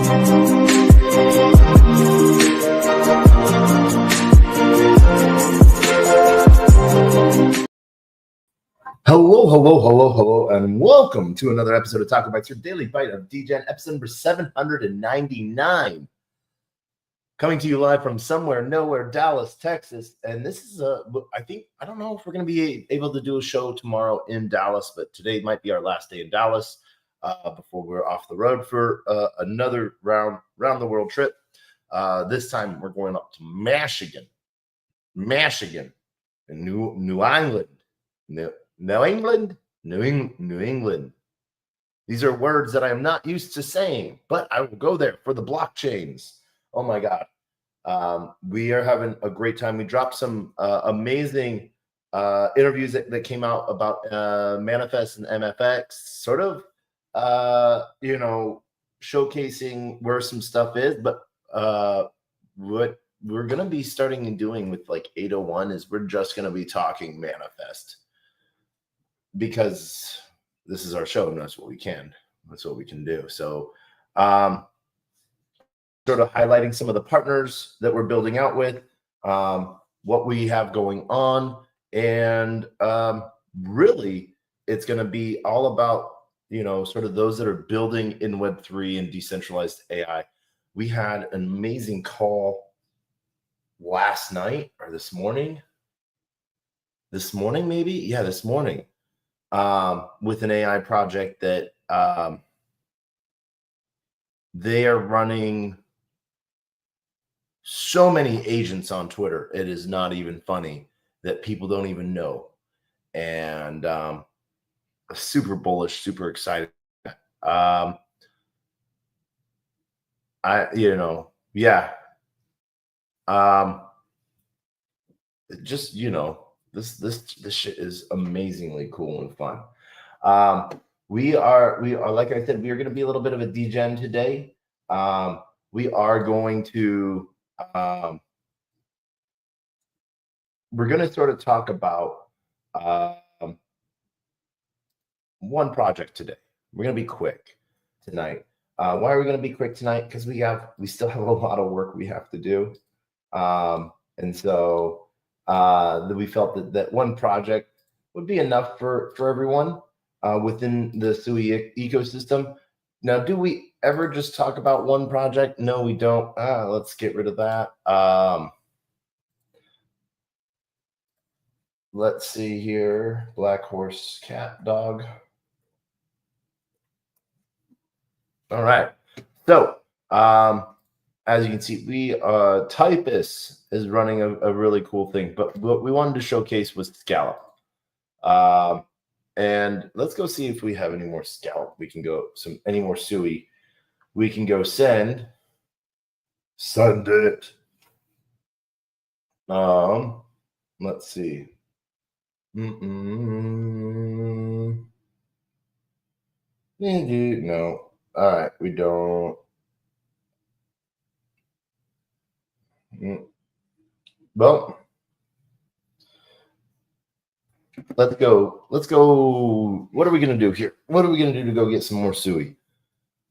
Hello, and welcome to another episode of TacoBytes, your daily bite of Degen, episode number 799. Coming to you live from somewhere, nowhere, Dallas, Texas. And this is, I don't know if we're going to be able to do a show tomorrow in Dallas, but today might be our last day in Dallas before we're off the road for another round the world trip. This time we're going up to Michigan, and New England. New England. These are words that I am not used to saying, but I will go there for the blockchains. Oh my God. We are having a great time. We dropped some amazing interviews that came out about Manifest and MFX, sort of, showcasing where some stuff is. But what we're going to be starting and doing with like 801 is we're just going to be talking Manifest, because this is our show and that's what we can do. So sort of highlighting some of the partners that we're building out with, what we have going on, and really it's going to be all about sort of those that are building in Web3 and decentralized AI. We had an amazing call last night or this morning with an AI project that they are running so many agents on Twitter. It is not even funny that people don't even know. And super bullish, super excited. This shit is amazingly cool and fun. We are like I said, we are going to be a little bit of a degen today. We are going to we're going to sort of talk about one project today. We're going to be quick tonight. Why are we going to be quick tonight? Because we still have a lot of work we have to do, and so we felt that one project would be enough for everyone within the SUI ecosystem. Now, do we ever just talk about one project? No, we don't. Let's get rid of that. Let's see here. Black horse, cat, dog. All right. So, as you can see, Typus is running a really cool thing, but what we wanted to showcase was Scallop. And let's go see if we have any more Scallop. We can go any more SUI. We can go send it. Let's see. No. All right, we don't. Well, let's go. What are we going to do here? What are we going to do to go get some more SUI?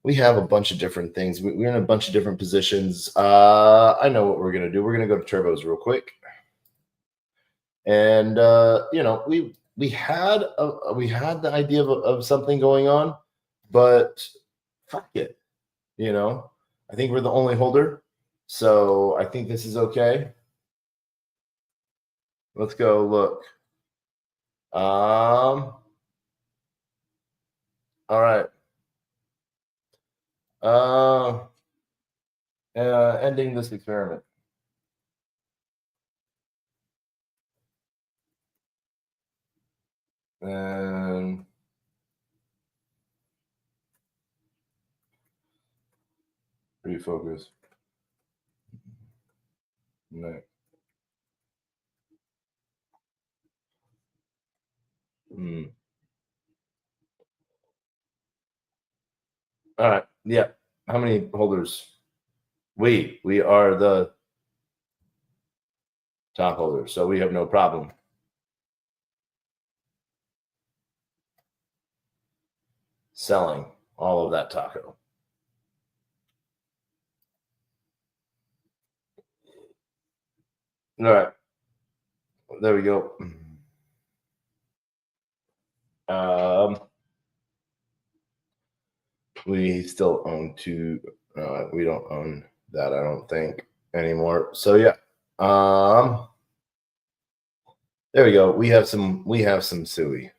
We have a bunch of different things. We're in a bunch of different positions. I know what we're going to do. We're going to go to turbos real quick. And we had the idea of something going on, but fuck it. I think we're the only holder, so I think this is okay. Let's go look. All right. Ending this experiment. And refocus. No. All right. Yeah. How many holders? We are the top holders, so we have no problem. Selling all of that taco. All right. There we go. We still own two. We don't own that, I don't think, anymore. So yeah. There we go. We have some SUI.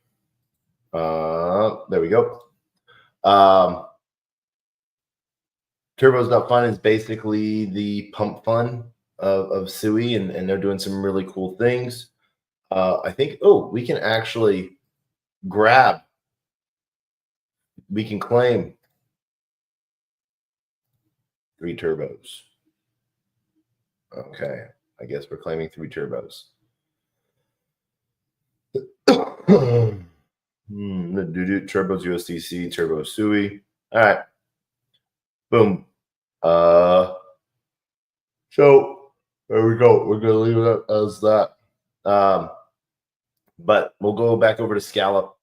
There we go. Turbo's Not Fun is basically the pump fun of SUI, and they're doing some really cool things. I think, we can actually grab, we can claim 3 turbos. Okay, I guess we're claiming 3 turbos. Turbos USDC, Turbo SUI. All right. Boom. So there we go. We're gonna leave it as that. But we'll go back over to Scallop.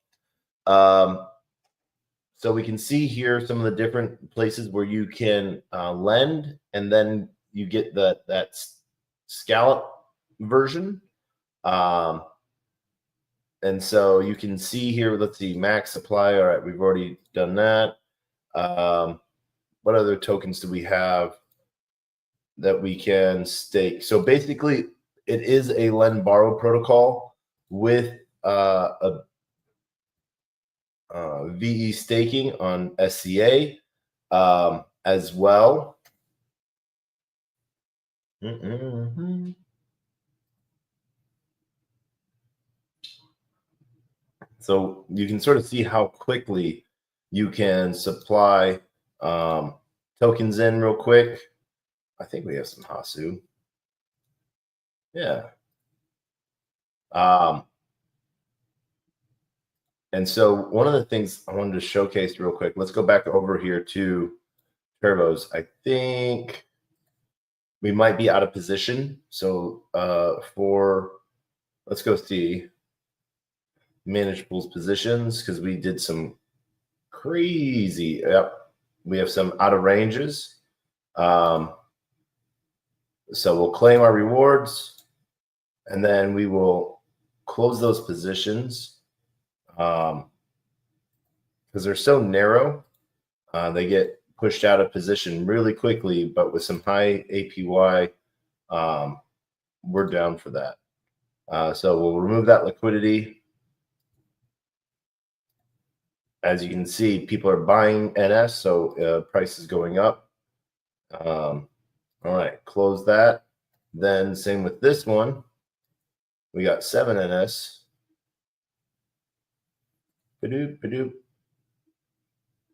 So we can see here some of the different places where you can lend, and then you get that Scallop version. And so you can see here, let's see, max supply. All right, we've already done that. What other tokens do we have that we can stake? So basically, it is a lend borrow protocol with a VE staking on SCA as well. So you can sort of see how quickly you can supply tokens in real quick. I think we have some Hasu. Yeah. And so one of the things I wanted to showcase real quick, let's go back over here to turbos. I think we might be out of position. So let's go see manage pools positions, because we did some crazy, we have some out of ranges. So we'll claim our rewards, and then we will close those positions because they're so narrow. They get pushed out of position really quickly, but with some high APY, we're down for that. So we'll remove that liquidity. As you can see, people are buying NS, so price is going up. All right, close that. Then same with this one. We got 7 NS.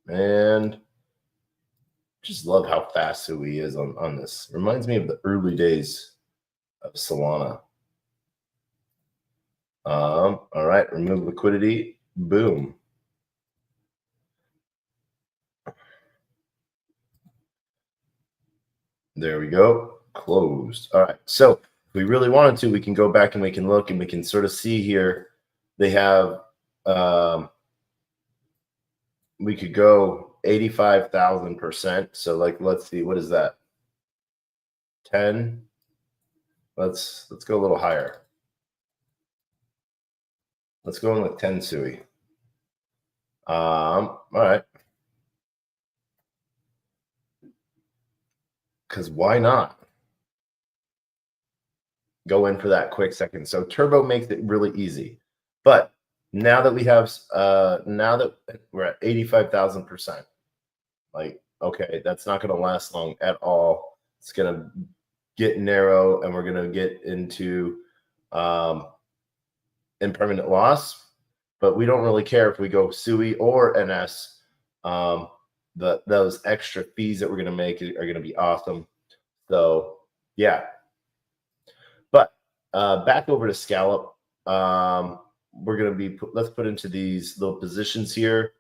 And just love how fast SUI is on this. Reminds me of the early days of Solana. All right, remove liquidity. Boom. There we go. Closed. All right. So if we really wanted to, we can go back and we can look, and we can sort of see here they have, we could go 85,000%. So like, let's see, what is that? 10. Let's go a little higher. Let's go in with 10 SUI. All right. Because why not? Go in for that quick second. So Turbo makes it really easy. But now that we have, now that we're at 85,000%, like, okay, that's not going to last long at all. It's going to get narrow, and we're going to get into impermanent loss. But we don't really care if we go SUI or NS. Those extra fees that we're going to make are going to be awesome. So yeah. But back over to Scallop. We're going to be, let's put into these little positions here.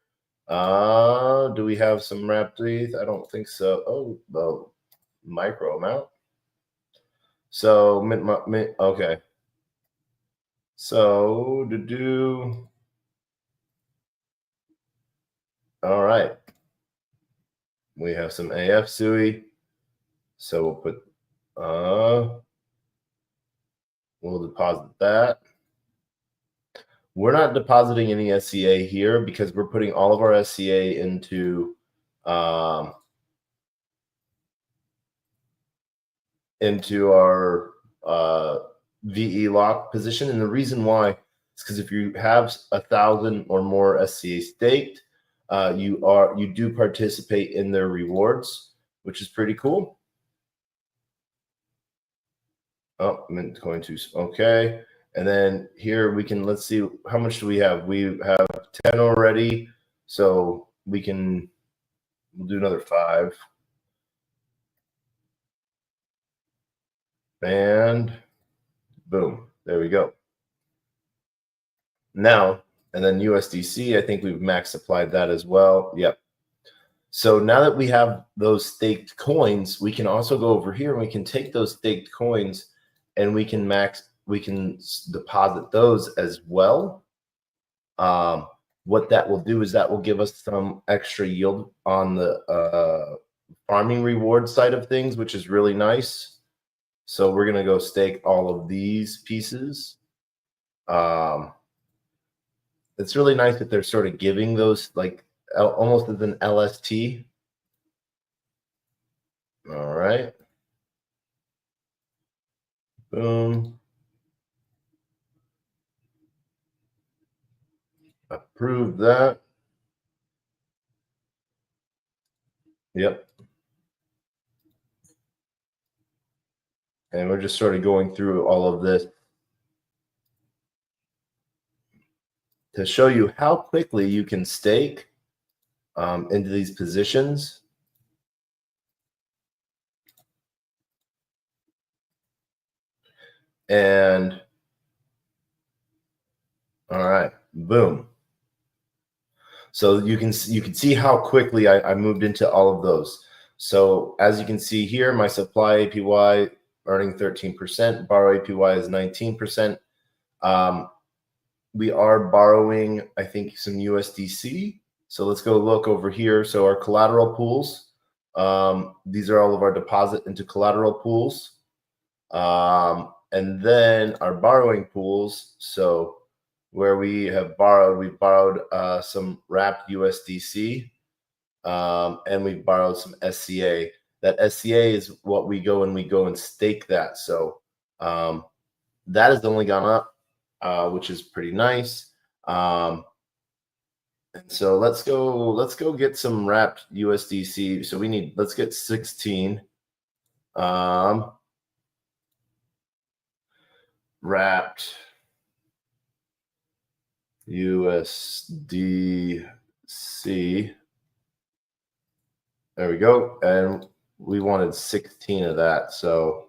Do we have some wrapped teeth? I don't think so. Oh, the micro amount. So okay. So all right. We have some AF SUI. So we'll put we'll deposit that. We're not depositing any SCA here because we're putting all of our SCA into our VE lock position. And the reason why is because if you have 1,000 or more SCA staked, you do participate in their rewards, which is pretty cool. Oh, mint coin to okay. And then here we can, let's see, how much do we have? We have 10 already, so we'll do another 5. And boom, there we go. Now, and then USDC, I think we've max supplied that as well. Yep. So now that we have those staked coins, we can also go over here and we can take those staked coins and we can deposit those as well. What that will do is that will give us some extra yield on the farming reward side of things, which is really nice. So we're going to go stake all of these pieces. It's really nice that they're sort of giving those like almost as an LST. All right. Boom. Approve that. Yep. And we're just sort of going through all of this to show you how quickly you can stake into these positions. And all right, boom. So you can see how quickly I moved into all of those. So as you can see here, my supply APY earning 13%, borrow APY is 19%. We are borrowing, I think, some USDC. So let's go look over here. So our collateral pools, these are all of our deposit into collateral pools. And then our borrowing pools. So where we have borrowed, we've borrowed some wrapped USDC, and we've borrowed some SCA. That SCA is what we go and stake that. So that has only gone up, which is pretty nice. And so let's go get some wrapped USDC. So let's get 16 wrapped USDC. There we go. And we wanted 16 of that. So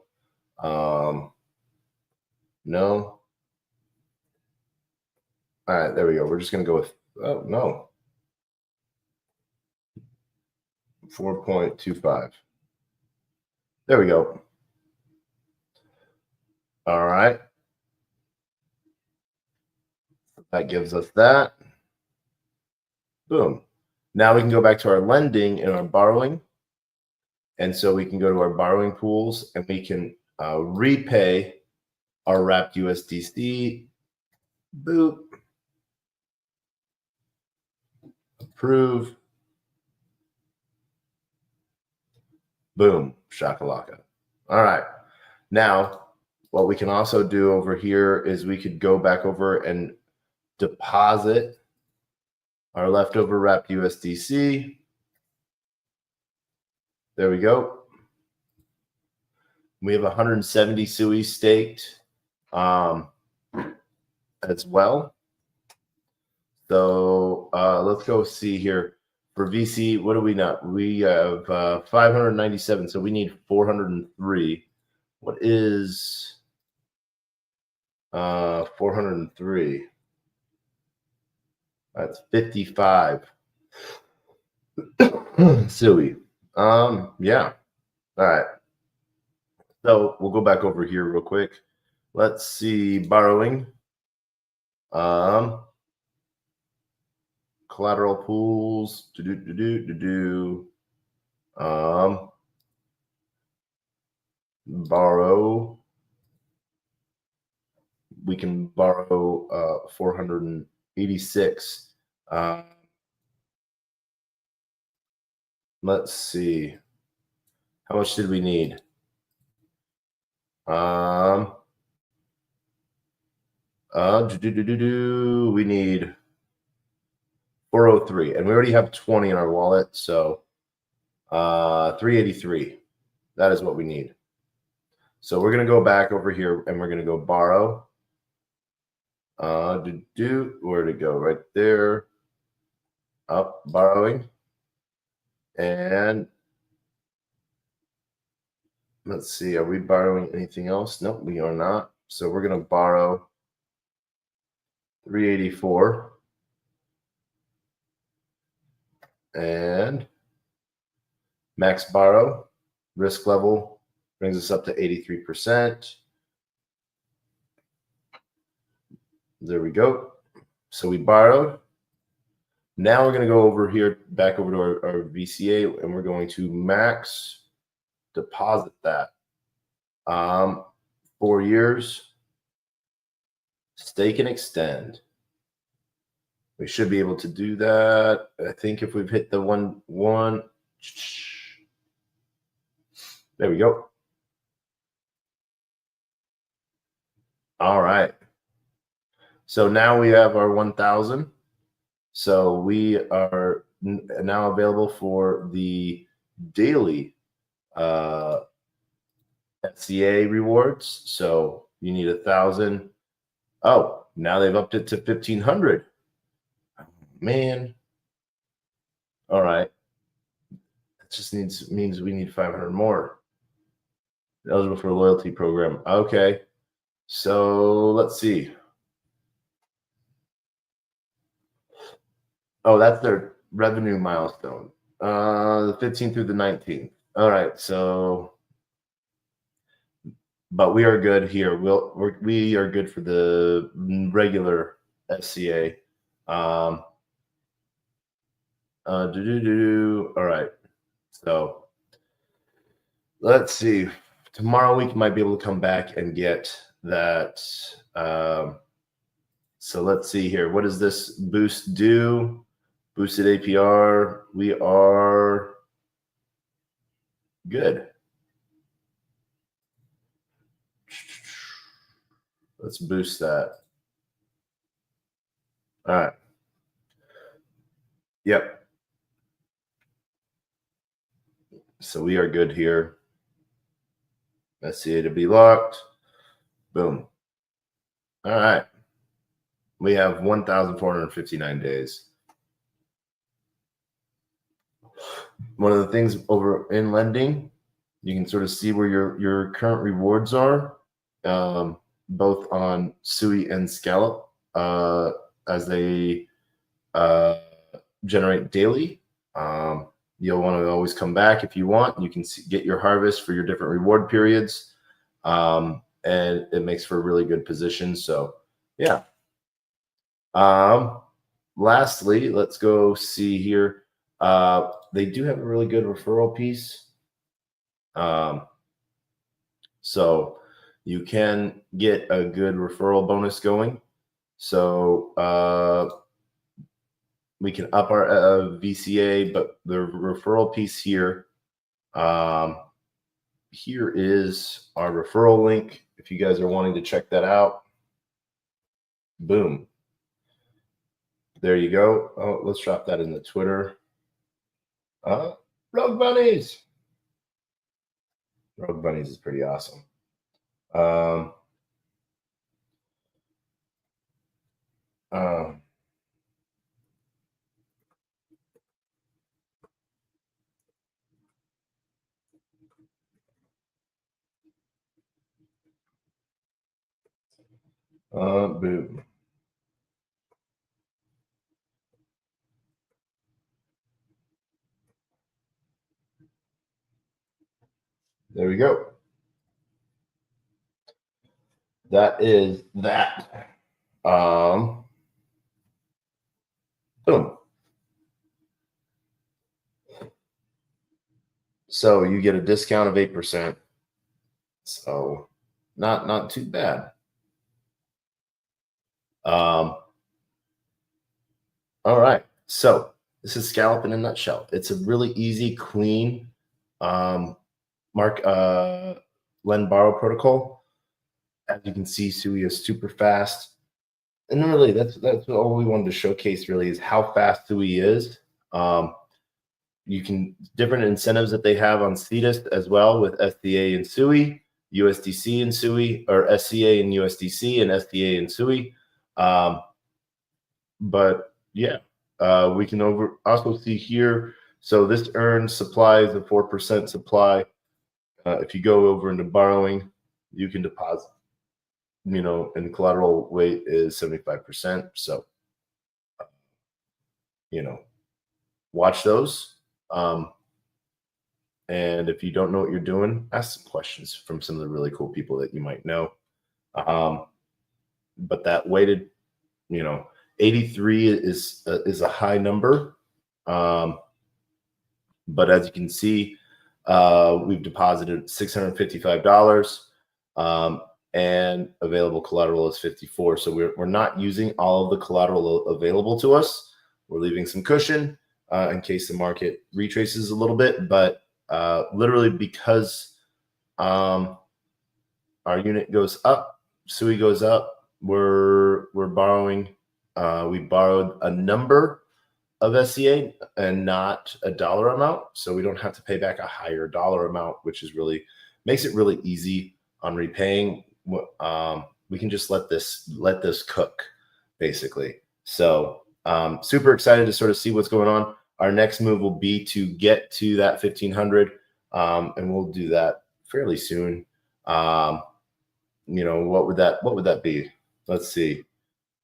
no. All right, there we go. We're just going to go with, oh, no. 4.25. There we go. All right. That gives us that. Boom. Now we can go back to our lending and our borrowing. And so we can go to our borrowing pools and we can repay our wrapped USDC. Boop. Approve. Boom. Shakalaka. All right. Now, what we can also do over here is we could go back over and deposit our leftover wrapped USDC. There we go. We have 170 SUI staked as well. So let's go see here. For VC, what do we not? We have 597, so we need 403. What is 403? That's 55. SUI. Yeah. All right. So we'll go back over here real quick. Let's see borrowing. Collateral pools. Borrow. we can borrow 486. Let's see. How much did we need? We need 403, and we already have 20 in our wallet, so 383. That is what we need. So we're going to go back over here and we're going to go borrow. Where'd it go? Right there. Up, borrowing. And let's see, are we borrowing anything else? Nope, we are not. So we're going to borrow 384. And max borrow, risk level brings us up to 83%. There we go. So we borrowed. Now we're going to go over here, back over to our VCA, and we're going to max deposit that. 4 years, stake and extend. We should be able to do that. I think if we've hit the one, there we go. All right. So now we have our 1,000. So we are now available for the daily SCA rewards. So you need 1,000. Oh, now they've upped it to 1,500. Man. All right. That just means we need 500 more. Eligible for a loyalty program. Okay. So let's see. Oh, that's their revenue milestone. The 15th through the 19th. All right. So, but we are good here. We are good for the regular SCA. All right. So let's see. Tomorrow we might be able to come back and get that. So let's see here. What does this boost do? Boosted APR. We are good. Let's boost that. All right. Yep. So we are good here. SCA to be locked. Boom. All right. We have 1,459 days. One of the things over in lending, you can sort of see where your current rewards are, both on SUI and Scallop, as they generate daily. You'll want to always come back if you want. You can get your harvest for your different reward periods, and it makes for a really good position. So, yeah. Lastly, let's go see here. They do have a really good referral piece. So you can get a good referral bonus going. So we can up our VCA, but the referral piece here, here is our referral link. If you guys are wanting to check that out, boom. There you go. Oh, let's drop that in the Twitter. Rogue Bunnies. Rogue Bunnies is pretty awesome. Boom. There we go. That is that. Boom. So you get a discount of 8%. So not too bad. All right, so this is scallop in a nutshell. It's a really easy, clean lend borrow protocol. As you can see, SUI is super fast. And really, that's all we wanted to showcase. Really, is how fast SUI is. You can different incentives that they have on CETUS as well with SDA and SUI, USDC and SUI, or SCA and USDC, and SDA and SUI. But yeah, we can also see here. So this earns supplies a 4% supply. If you go over into borrowing, you can deposit. And collateral weight is 75%. So, watch those. And if you don't know what you're doing, ask some questions from some of the really cool people that you might know. But that weighted, 83 is a high number. But as you can see, we've deposited $655, and available collateral is 54. So we're not using all of the collateral available to us. We're leaving some cushion in case the market retraces a little bit, but literally because our unit goes up, SUI goes up, we're borrowing. We borrowed a number of SCA and not a dollar amount, so we don't have to pay back a higher dollar amount, which is really makes it really easy on repaying. We can just let this cook, basically. So super excited to sort of see what's going on. Our next move will be to get to that 1500, and we'll do that fairly soon. What would that be? Let's see.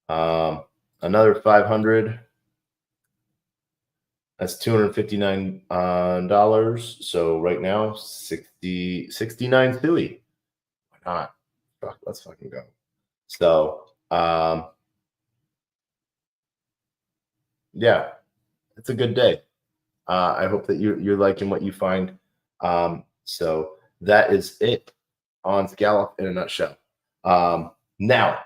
Another 500. That's $259. So right now, 69 SUI. Why not? Fuck, let's fucking go. So yeah, it's a good day. I hope that you're liking what you find. So that is it on scallop in a nutshell. Now,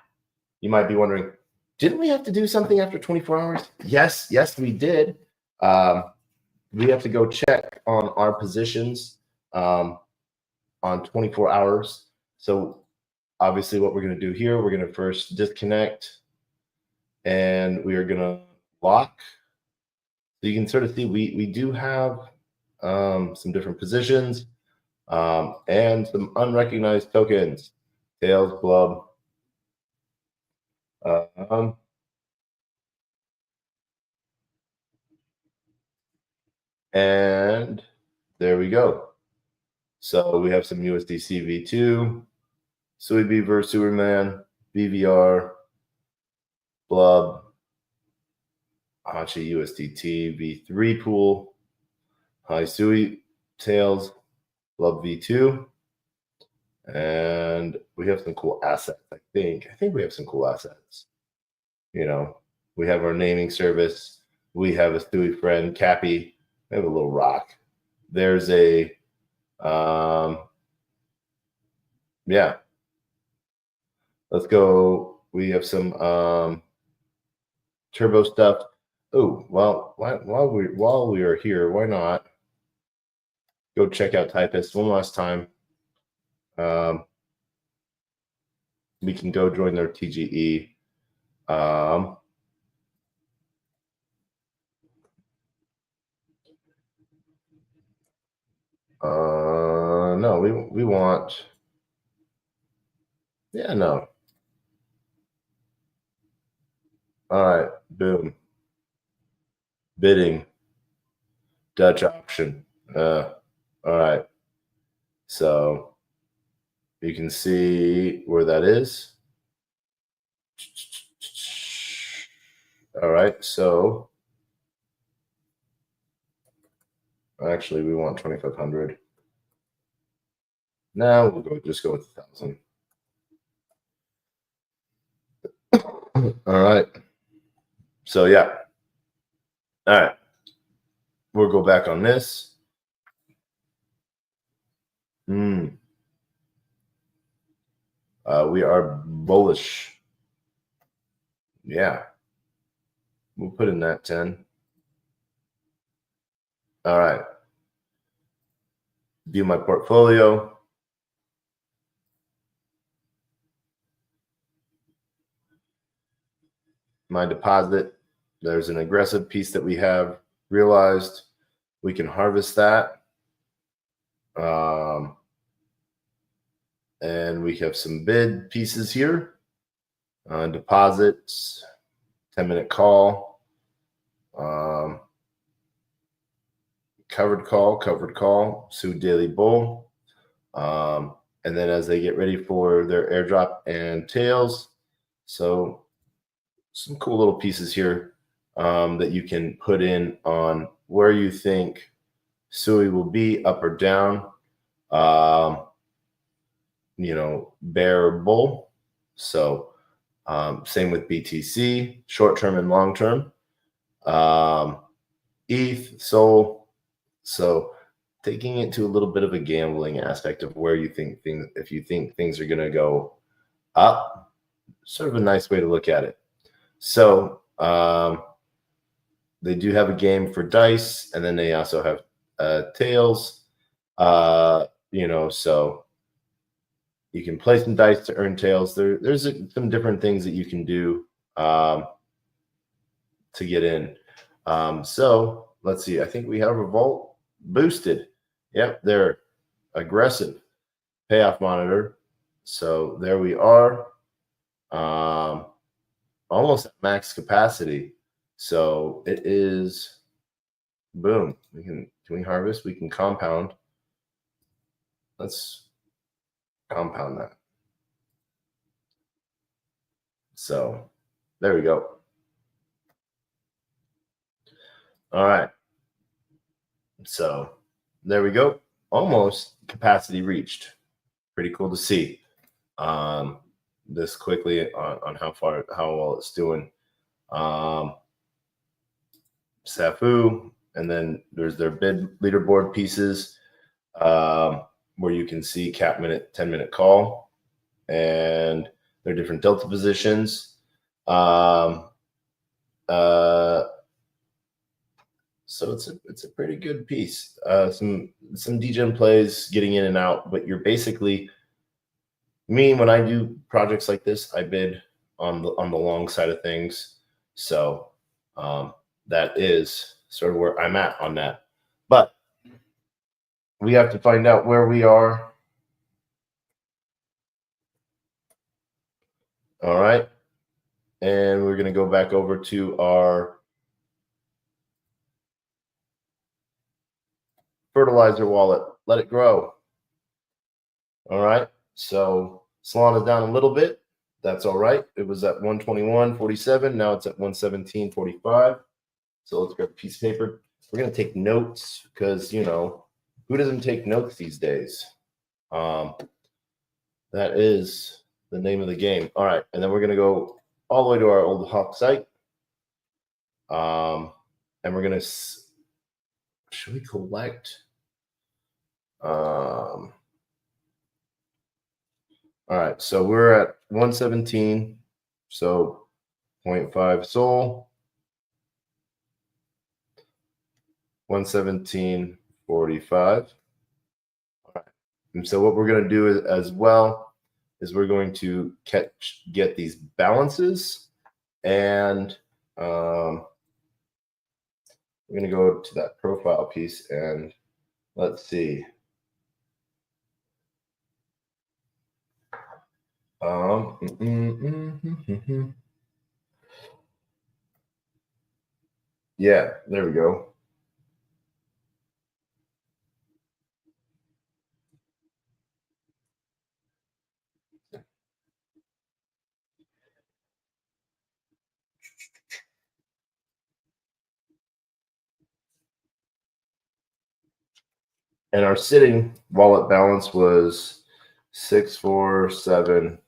you might be wondering, didn't we have to do something after 24 hours? Yes, we did. We have to go check on our positions on 24 hours. So obviously what we're going to do here, we're going to first disconnect, and we are going to lock. So you can sort of see we do have some different positions and some unrecognized tokens, tails, blub. And there we go. So we have some USDC V2, SUI Beaver, Superman, BVR, Blub, Hachi USDT V3 pool, High SUI Tails, Blub V2, and we have some cool assets. I think we have some cool assets. We have our naming service. We have a SUI friend, Cappy. We have a little rock. There's a yeah. Let's go. We have some turbo stuff. Oh, well, while we are here, why not go check out Typist one last time? We can go join their TGE. No, we want. Yeah, no. All right, boom. Bidding. Dutch option. All right. So you can see where that is. All right. So actually, we want 2,500. Now we'll just go with 1,000. All right. So yeah. All right. We'll go back on this. We are bullish. Yeah. We'll put in that 10. All right. View my portfolio. My deposit. There's an aggressive piece that we have realized. We can harvest that. And we have some bid pieces here. Deposits, 10-minute call, covered call, SUI daily bull. And then as they get ready for their airdrop and tails, so some cool little pieces here that you can put in on where you think SUI will be, up or down, bear or bull. So same with BTC, short-term and long-term. ETH, SOL. So taking it to a little bit of a gambling aspect of where you think things, if you think things are going to go up, sort of a nice way to look at it. So they do have a game for dice, and then they also have tails. So you can play some dice to earn tails. There's some different things that you can do to get in. So let's see. I think we have Revolt boosted. Yep, they're aggressive payoff monitor. So there we are. Almost at max capacity. So it is, boom. Can we harvest? We can compound. Let's compound that. So there we go. All right. So there we go. Almost capacity reached. Pretty cool to see this quickly on how well it's doing. Safu, and then there's their bid leaderboard pieces where you can see cap minute, 10-minute call, and their different delta positions. So it's a pretty good piece. Some Degen plays getting in and out, but you're basically, me when I do projects like this, I bid on the long side of things. So that is sort of where I'm at on that. But we have to find out where we are. All right. And we're going to go back over to our fertilizer wallet. Let it grow. All right. So Solana's down a little bit. That's all right. It was at 121.47. Now it's at 117.45. So let's grab a piece of paper. We're going to take notes because, who doesn't take notes these days? That is the name of the game. All right. And then we're going to go all the way to our old Hawk site. And we're going to, should we collect? All right. So we're at 117. So 0.5 SOL. 117.45. All right. And so what we're going to do as well is we're going to get these balances, and we're going to go to that profile piece, and let's see. Yeah, there we go. And our sitting wallet balance was 647.65.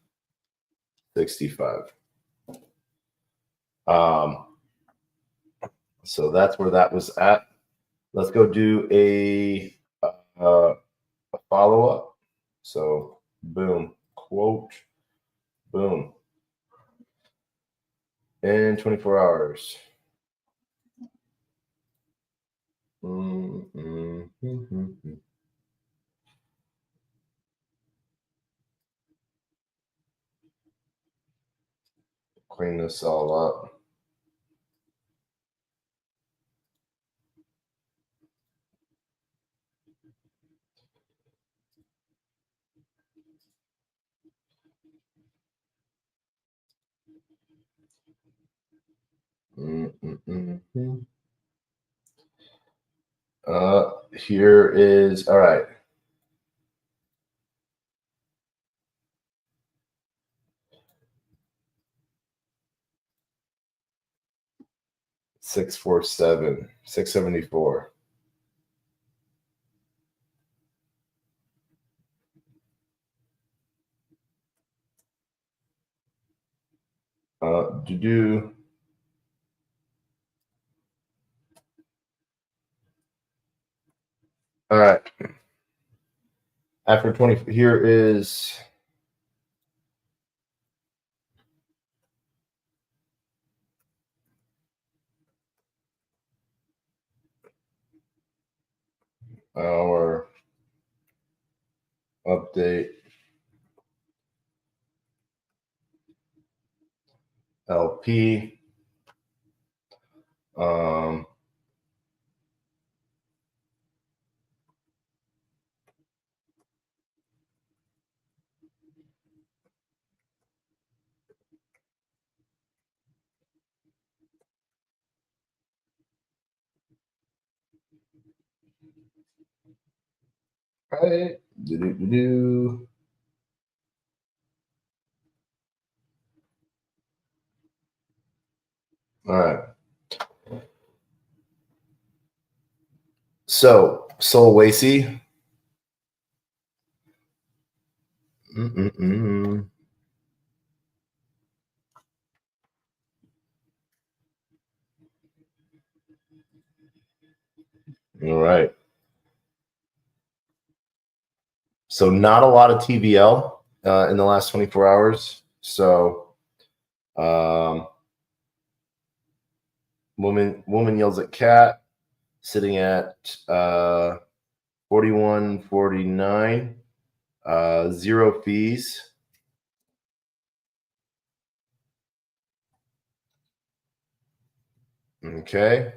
So that's where that was at. Let's go do a follow-up. So boom, quote, boom. in 24 hours. Clean this all up. Here is, all right. $6.74. All right. After 20, here is our update LP. Right. All right. So, Solwaysi. All right. So not a lot of TVL in the last 24 hours. So woman yells at cat, sitting at 41.49, 0 fees. Okay.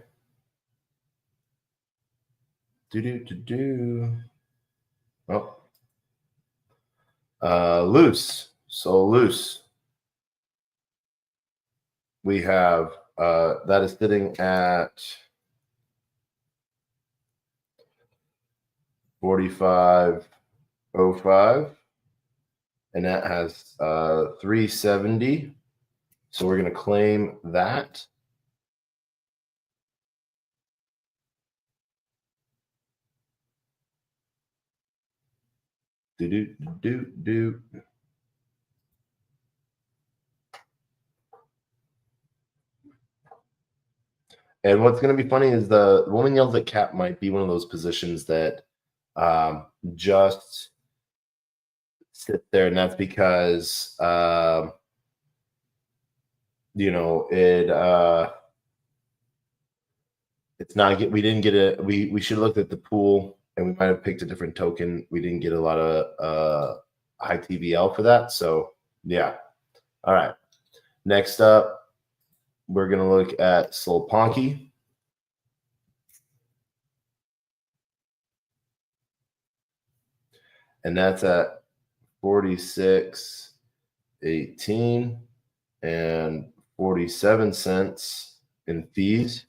Oh. Loose. So loose. We have that is sitting at 45.05, and that has 370. So we're going to claim that. And what's going to be funny is the woman yells at cat might be one of those positions that just sit there, and that's because it's not we didn't get it. We should have looked at the pool, and we might have picked a different token. We didn't get a lot of high TVL for that. So yeah. All right. Next up, we're gonna look at Solponky. And that's at 46.18 and 47 cents in fees.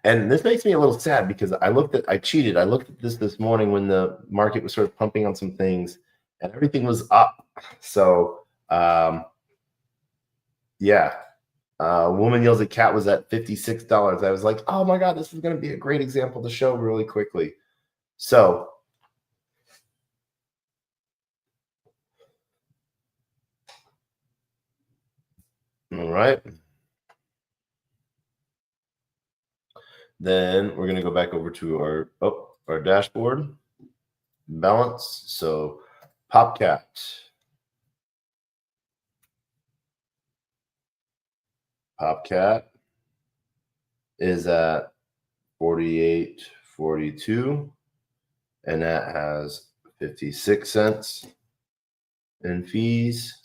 And this makes me a little sad because I cheated. I looked at this morning when the market was sort of pumping on some things and everything was up. So, yeah. Woman Yells at Cat was at $56. I was like, oh my God, this is going to be a great example to show really quickly. So, all right. Then we're going to go back over to our dashboard balance. So PopCat. Popcat is at 48.42, and that has 56 cents in fees.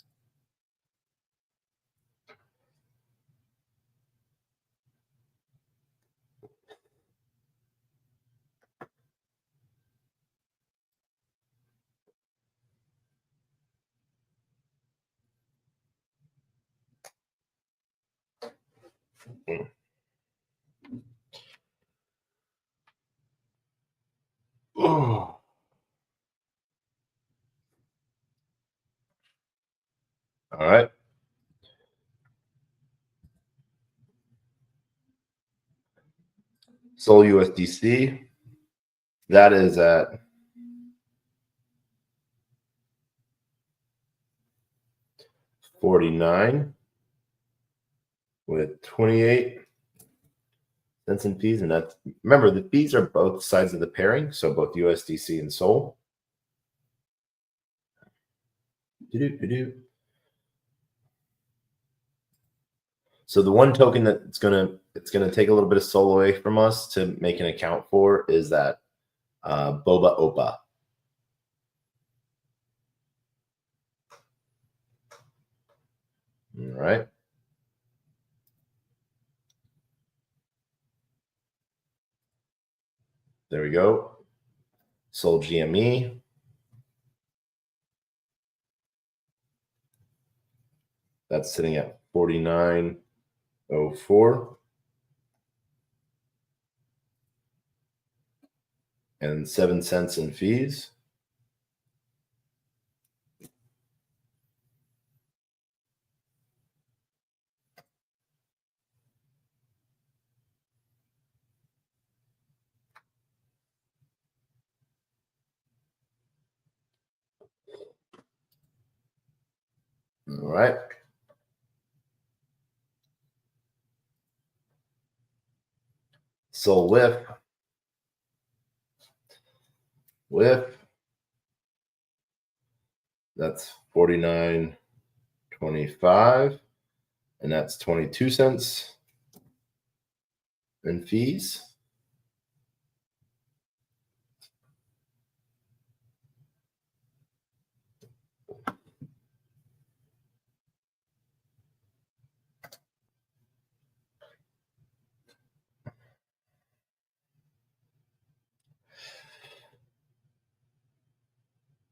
Oh. All right. Sol USDC, that is at 49 with 28 cents in fees. And that's, remember, the fees are both sides of the pairing, so both USDC and Sol. So the one token that it's gonna take a little bit of Sol away from us to make an account for is that Boba Opa. All right. There we go. Sol GME. That's sitting at 49.04. And 7 cents in fees. All right. So WIF, that's 49.25, and that's 22 cents in fees.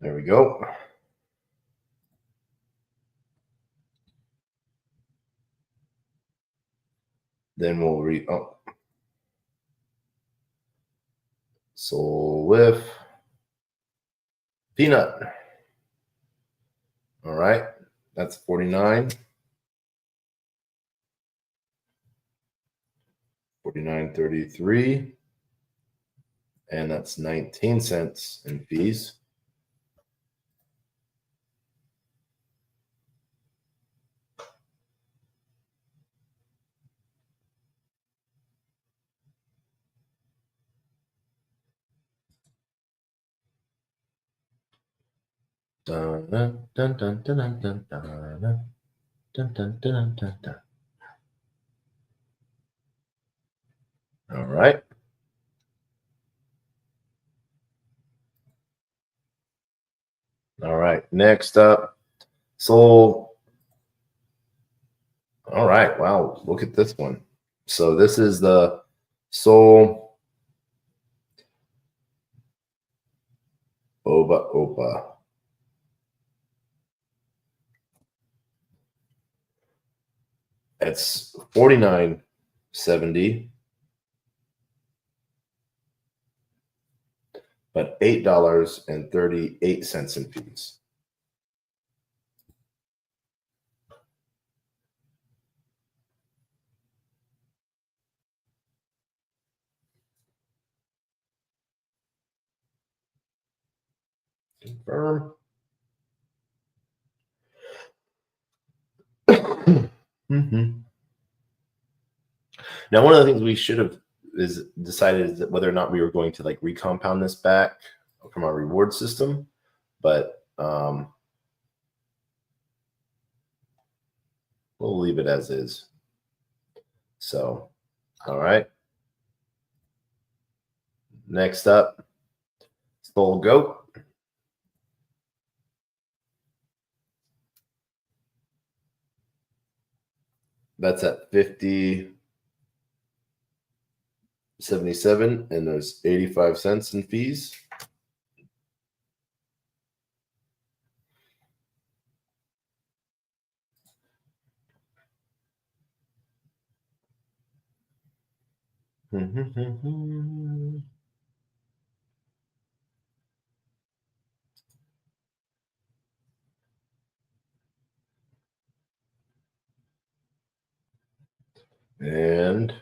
There we go. Then we'll Sol WIF Peanut. All right, that's 49. 49.33, and that's 19 cents in fees. Dun, dun, dun, dun, dun, dun, dun, dun, dun, dun, dun, dun, dun. All right. All right. Next up, Sol. All right. Wow. Look at this one. So this is the Sol Boba Opa. It's 49.70, but $8.38 in fees. Confirm. Now, one of the things we should have decided is that whether or not we were going to like recompound this back from our reward system, but we'll leave it as is. So, all right. Next up, Soul Goat. That's at 50.77, and there's 85 cents in fees. And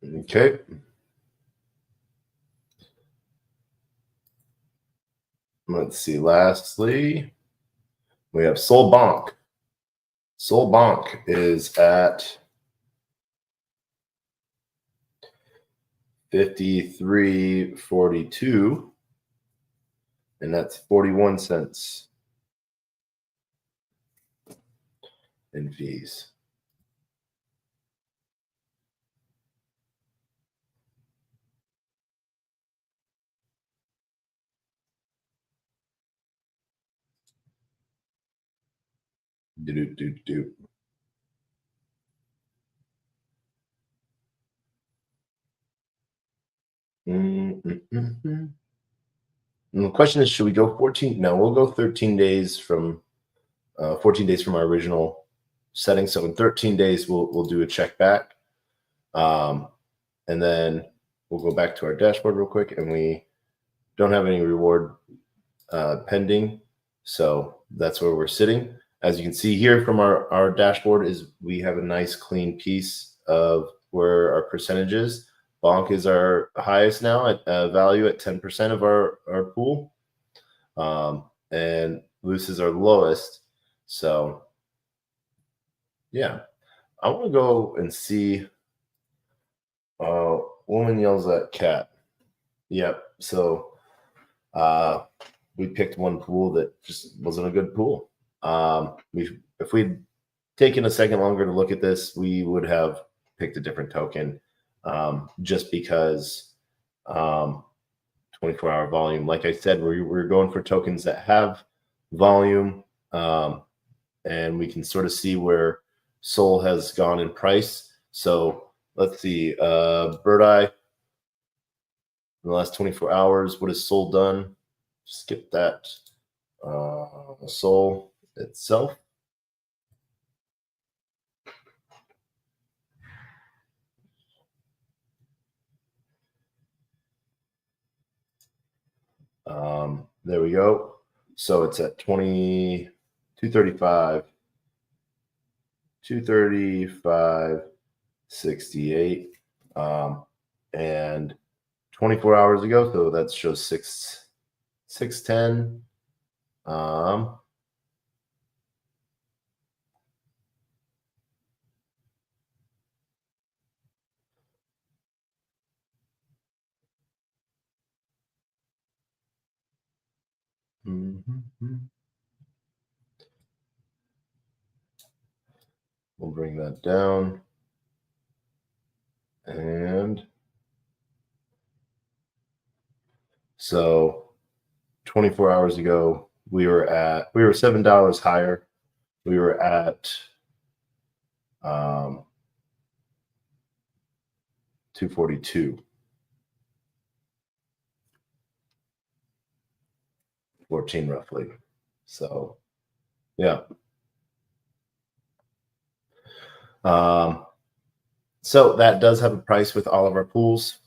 okay. Let's see. Lastly, we have Soul Bonk. Soul Bonk is at 53.42, and that's 41 cents in fees. Do. And the question is, should we go 14? No, we'll go 13 days from 14 days from our original setting. So in 13 days, we'll do a check back. And then we'll go back to our dashboard real quick, and we don't have any reward pending. So that's where we're sitting. As you can see here from our dashboard is we have a nice clean piece of where our percentage is. Bonk is our highest now at value at 10% of our pool. And loose is our lowest. So yeah, I want to go and see woman yells at cat. Yep. So we picked one pool that just wasn't a good pool. If we'd taken a second longer to look at this, we would have picked a different token, just because 24-hour volume. Like I said, we're going for tokens that have volume, and we can sort of see where Sol has gone in price. So let's see, Bird Eye in the last 24 hours. What has Sol done? Skip that. Sol itself. There we go. So it's at 235, 235.68, and 24 hours ago. So that shows 610. We'll bring that down. And so 24 hours ago, we were $7 higher. We were at 242. 14 roughly. So yeah. So that does have a price with all of our pools.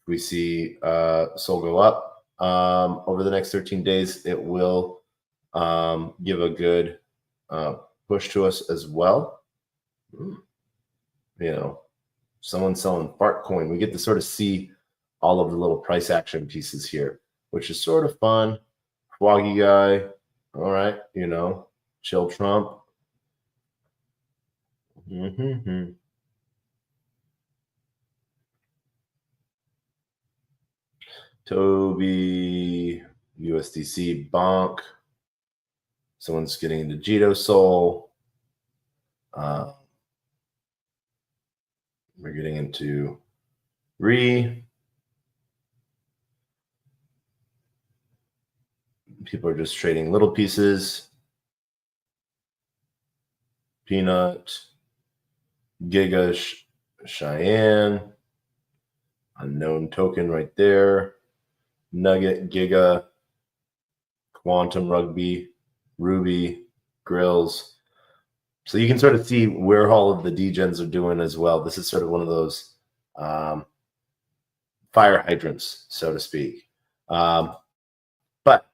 We see Sol go up over the next 13 days. It will give a good push to us as well. You know, someone selling fart coin. We get to sort of see all of the little price action pieces here, which is sort of fun. Froggy guy. All right, chill Trump. Toby USDC bonk. Someone's getting into Jito Sol. We're getting into Re. People are just trading little pieces. Peanut, Giga, Cheyenne, unknown token right there. Nugget, Giga, Quantum Rugby, Ruby, Grills. So you can sort of see where all of the degens are doing as well. This is sort of one of those fire hydrants, so to speak. But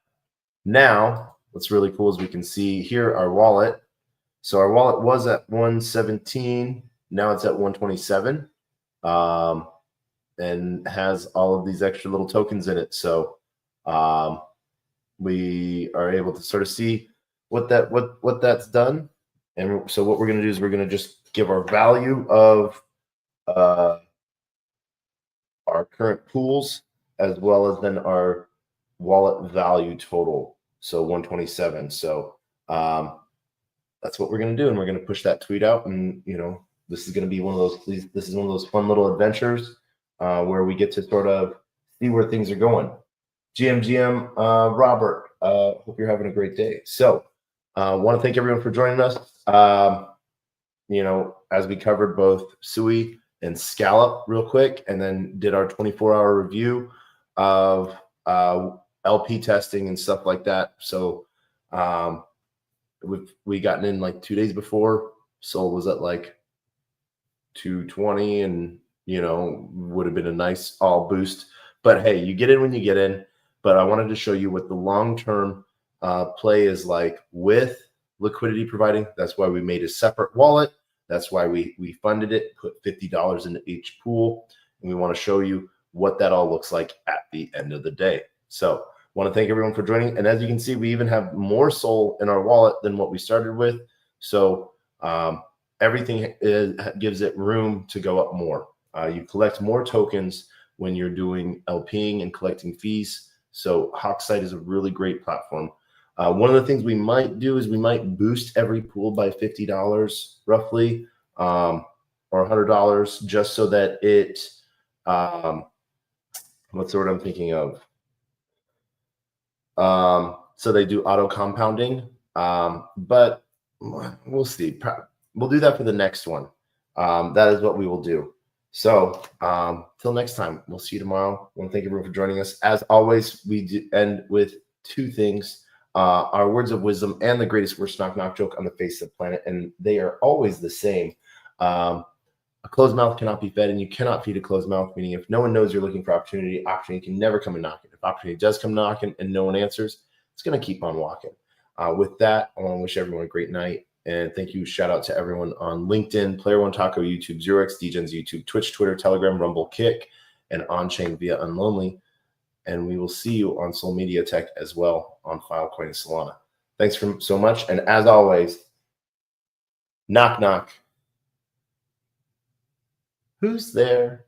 now what's really cool is we can see here our wallet. So our wallet was at 117. Now it's at 127. And has all of these extra little tokens in it. So we are able to sort of see what that's done. And so what we're going to do is we're going to just give our value of our current pools as well as then our wallet value total. So 127. So that's what we're going to do. And we're going to push that tweet out. And, you know, this is going to be one of those, this is one of those fun little adventures where we get to sort of see where things are going. GM, Robert, hope you're having a great day. So want to thank everyone for joining us. You know, as we covered both SUI and Scallop real quick, and then did our 24-hour review of LP testing and stuff like that. So we gotten in like 2 days before. Sol was at like 220, and you know, would have been a nice all boost. But hey, you get in when you get in. But I wanted to show you what the long-term play is like with liquidity providing. That's why we made a separate wallet. That's why we funded it, put $50 into each pool. And we want to show you what that all looks like at the end of the day. So want to thank everyone for joining. And as you can see, we even have more SOL in our wallet than what we started with. So everything gives it room to go up more. You collect more tokens when you're doing LPing and collecting fees. So Hawksite is a really great platform. One of the things we might do is we might boost every pool by $50 roughly, or $100, just so that it, what's the word I'm thinking of? So they do auto compounding, but we'll see. We'll do that for the next one. That is what we will do. So till next time, we'll see you tomorrow. I want to thank everyone for joining us. As always, we do end with two things. Our words of wisdom and the greatest worst knock joke on the face of the planet, and they are always the same. A closed mouth cannot be fed, and you cannot feed a closed mouth, meaning if no one knows you're looking for opportunity can never come and knocking. If opportunity does come knocking and no one answers, it's going to keep on walking. With that, I want to wish everyone a great night, and thank you. Shout out to everyone on LinkedIn, Player One Taco, YouTube, 0x, Degens, YouTube, Twitch, Twitter, Telegram, Rumble, Kick, and on-chain via Unlonely. And we will see you on Sol Media Tech as well on Filecoin and Solana. Thanks so much. And as always, knock, knock. Who's there?